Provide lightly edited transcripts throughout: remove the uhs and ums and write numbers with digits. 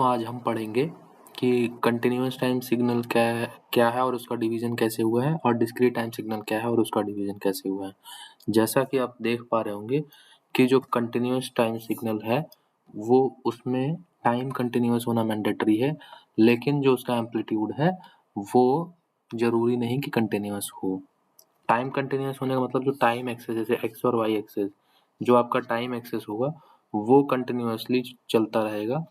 आज हम पढ़ेंगे कि कंटिन्यूअस टाइम सिग्नल क्या है और उसका डिवीजन कैसे हुआ है और डिस्क्रीट टाइम सिग्नल क्या है और उसका डिवीजन कैसे हुआ है। जैसा कि आप देख पा रहे होंगे कि जो कंटिन्यूअस टाइम सिग्नल है वो उसमें टाइम कंटिन्यूअस होना मैंडेटरी है, लेकिन जो उसका एम्पलीट्यूड है वो ज़रूरी नहीं कि कंटिन्यूअस हो। टाइम कंटिन्यूअस होने का मतलब जो टाइम एक्सेस जैसे एक्स और वाई एक्सेस, जो आपका टाइम एक्सेस होगा वो कंटिन्यूअसली चलता रहेगा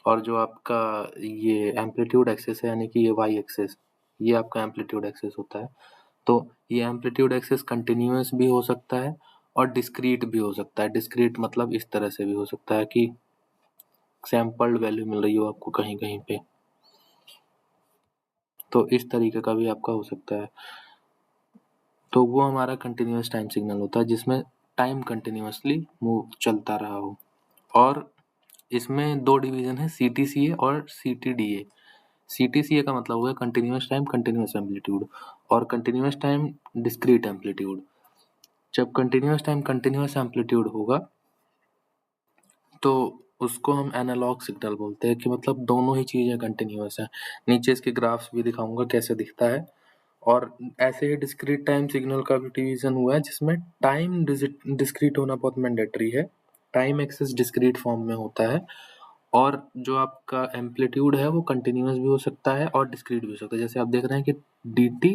और जो आपका ये एम्पलीट्यूड एक्सेस है यानी कि ये वाई एक्सेस, ये आपका एम्पलीट्यूड एक्सेस होता है। तो ये एम्पलीट्यूड एक्सेस कंटिन्यूअस भी हो सकता है और डिस्क्रीट भी हो सकता है। डिस्क्रीट मतलब इस तरह से भी हो सकता है कि सैंपल्ड वैल्यू मिल रही हो आपको कहीं कहीं पे, तो इस तरीके का भी आपका हो सकता है। तो वो हमारा कंटिन्यूअस टाइम सिग्नल होता है जिसमें टाइम कंटिन्यूअसली मूव चलता रहा हो। और इसमें दो डिवीजन है, CTCA और CTDA। CTCA का मतलब हुआ कंटिन्यूअस टाइम कंटिन्यूअस एम्पलीट्यूड और कंटिन्यूअस टाइम डिस्क्रीट एम्पलीट्यूड। जब कंटिन्यूअस टाइम कंटिन्यूअस एम्पलीट्यूड होगा तो उसको हम एनालॉग सिग्नल बोलते हैं कि मतलब दोनों ही चीज़ें कंटिन्यूअस हैं। नीचे इसके ग्राफ्स भी दिखाऊंगा कैसे दिखता है। और ऐसे ही डिस्क्रीट टाइम सिग्नल का भी डिवीजन हुआ है जिसमें टाइम डिस्क्रीट होना बहुत मैंडेटरी है। टाइम एक्सेस डिस्क्रीट फॉर्म में होता है और जो आपका एम्पलीट्यूड है वो कंटिन्यूअस भी हो सकता है और डिस्क्रीट भी हो सकता है। जैसे आप देख रहे हैं कि DT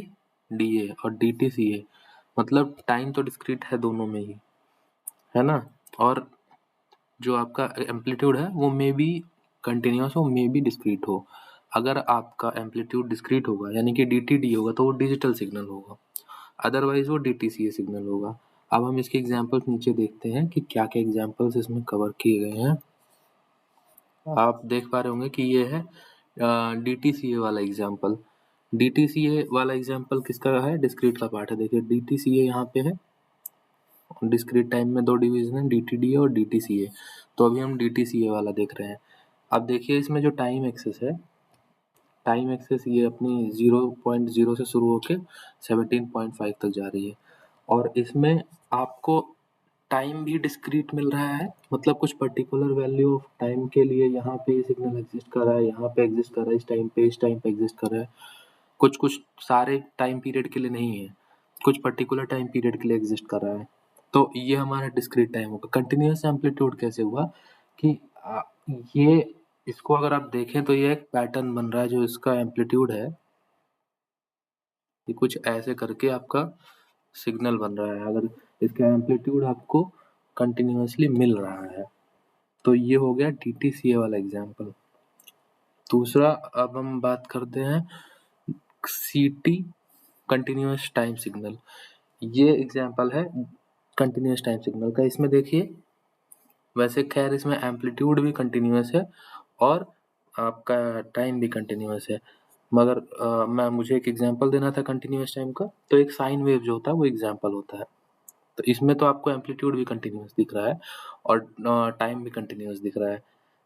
DA और DT CA, मतलब टाइम तो डिस्क्रीट है दोनों में ही, है ना। और जो आपका एम्पलीट्यूड है वो मे बी कंटिन्यूअस हो, मे बी डिस्क्रीट हो। अगर आपका एम्पलीट्यूड डिस्क्रीट होगा यानी कि DTD होगा तो वो डिजिटल सिग्नल होगा, अदरवाइज वो DTCA सिग्नल होगा। अब हम इसके एग्जांपल्स नीचे देखते हैं कि क्या क्या एग्जांपल्स इसमें कवर किए गए हैं। आप देख पा रहे होंगे कि ये है DTCA वाला एग्जांपल। DTCA वाला एग्जांपल किसका है? डिस्क्रीट का पार्ट है। देखिए DTCA यहाँ पे है, डिस्क्रीट टाइम में दो डिवीजन है, DTDA और DTCA। तो अभी हम DTCA वाला देख रहे हैं। अब देखिए इसमें जो टाइम एक्सेस है, टाइम एक्सेस ये अपनी 0.0 से शुरू होके 17.5 तक जा रही है और इसमें आपको टाइम भी डिस्क्रीट मिल रहा है, मतलब कुछ पर्टिकुलर वैल्यू ऑफ टाइम के लिए यहाँ पे सिग्नल एग्जिस्ट कर रहा है, यहाँ पे एग्जिस्ट कर रहा है, इस टाइम पे एग्जिस्ट कर रहा है। कुछ कुछ सारे टाइम पीरियड के लिए नहीं है, कुछ पर्टिकुलर टाइम पीरियड के लिए एग्जिस्ट कर रहा है। तो ये हमारा डिस्क्रीट टाइम होगा। कंटिन्यूअस एम्पलीट्यूड कैसे हुआ कि ये इसको अगर आप देखें तो ये एक पैटर्न बन रहा है। जो इसका एम्पलीट्यूड है ये कुछ ऐसे करके आपका सिग्नल बन रहा है। अगर इसका एम्पलीट्यूड आपको कंटिन्यूअसली मिल रहा है तो ये हो गया DTCA वाला एग्जांपल। दूसरा अब हम बात करते हैं CT कंटिन्यूअस टाइम सिग्नल। ये एग्जांपल है कंटिन्यूअस टाइम सिग्नल का। इसमें देखिए वैसे खैर इसमें एम्पलीट्यूड भी कंटिन्यूअस है और आपका टाइम भी कंटिन्यूअस है, मगर मुझे एक एग्जांपल देना था कंटिन्यूअस टाइम का, तो एक साइन वेव जो होता है वो एग्जांपल होता है। तो इसमें तो आपको एम्पलीट्यूड भी कंटिन्यूअस दिख रहा है और टाइम भी कंटिन्यूअस दिख रहा है,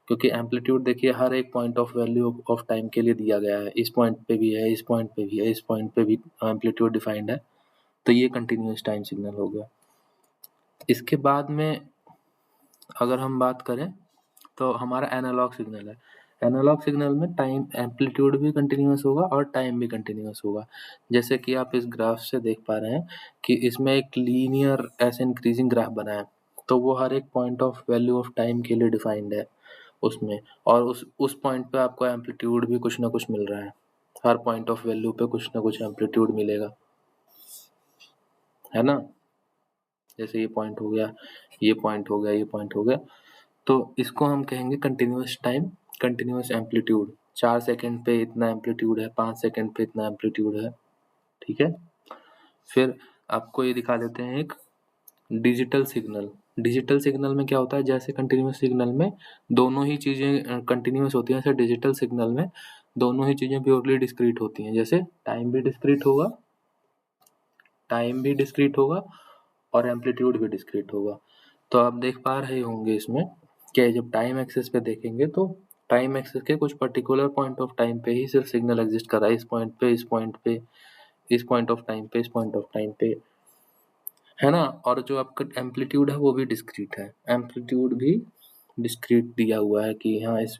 क्योंकि एम्पलीट्यूड देखिए हर एक point of value of time के लिए दिया गया है। इस पॉइंट पे भी है, इस पॉइंट पे भी है, इस पॉइंट पे भी एम्पलीट्यूड डिफाइंड है। तो ये कंटिन्यूअस टाइम सिग्नल हो गया। इसके बाद में अगर हम बात करें तो हमारा एनालॉग सिग्नल है। एनालॉग सिग्नल में टाइम एम्पलीट्यूड भी कंटिन्यूअस होगा और टाइम भी कंटिन्यूअस होगा। जैसे कि आप इस ग्राफ से देख पा रहे हैं कि इसमें एक लीनियर ऐसे इंक्रीजिंग ग्राफ बना है, तो वो हर एक point of value of time के लिए डिफाइंड है उसमें, और उस पॉइंट पे आपको एम्पलीट्यूड भी कुछ ना कुछ मिल रहा है। हर पॉइंट ऑफ वैल्यू पे कुछ ना कुछ एम्पलीट्यूड मिलेगा, है ना। जैसे ये पॉइंट हो गया, ये पॉइंट हो गया, ये पॉइंट हो गया, तो इसको हम कहेंगे continuous time continuous amplitude. 4 second पे इतना एम्पलीट्यूड है, 5 सेकंड पे इतना एम्पलीट्यूड है, ठीक है। फिर आपको ये दिखा देते हैं एक डिजिटल सिग्नल। डिजिटल सिग्नल में क्या होता है, जैसे कंटिन्यूअस सिग्नल में दोनों ही चीज़ें कंटिन्यूअस होती हैं, ऐसे डिजिटल सिग्नल में दोनों ही चीज़ें प्योरली डिस्क्रीट होती हैं। जैसे टाइम भी डिस्क्रीट होगा, टाइम भी डिस्क्रीट होगा और एम्पलीट्यूड भी डिस्क्रीट होगा। तो आप देख पा रहे होंगे इसमें कि जब टाइम एक्सेस पे देखेंगे तो टाइम एक्सेस के कुछ पर्टिकुलर पॉइंट ऑफ टाइम पे ही सिर्फ सिग्नल एग्जिस्ट कर रहा है, इस पॉइंट पे, इस पॉइंट पे, इस पॉइंट ऑफ टाइम पे, इस पॉइंट ऑफ टाइम पे, है ना। और जो आपका एम्पलीट्यूड है वो भी डिस्क्रीट है, एम्पलीट्यूड भी डिस्क्रीट दिया हुआ है कि हाँ इस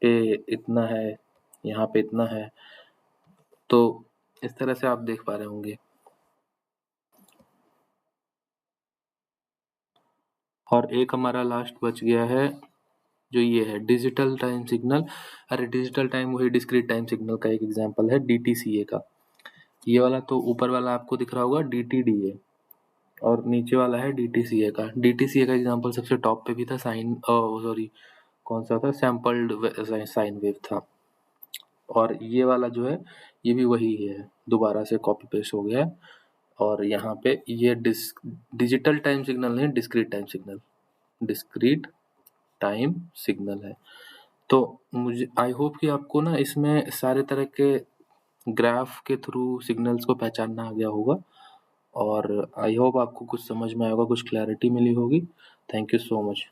पे इतना है, यहाँ पे इतना है। तो इस तरह से आप देख पा रहे होंगे। और एक हमारा लास्ट बच गया है जो ये है डिजिटल टाइम सिग्नल। अरे डिजिटल टाइम वही डिस्क्रीट टाइम सिग्नल का एक एग्जांपल है डीटीसीए का। ये वाला तो ऊपर वाला आपको दिख रहा होगा डीटीडीए, और नीचे वाला है डीटीसीए का। डीटीसीए का एग्जांपल सबसे टॉप पे भी था, सॉरी कौन सा था, सैम्पल्ड साइन वेव था। और ये वाला जो है ये भी वही है, दोबारा से कॉपी पेस्ट हो गया है। और यहाँ पे ये डिजिटल टाइम सिग्नल नहीं, discrete time signal, discrete time signal है। तो मुझे आई होप कि आपको ना इसमें सारे तरह के ग्राफ के थ्रू सिग्नल्स को पहचानना आ गया होगा। और आई होप आपको कुछ समझ में आएगा, कुछ क्लैरिटी मिली होगी। Thank you so much.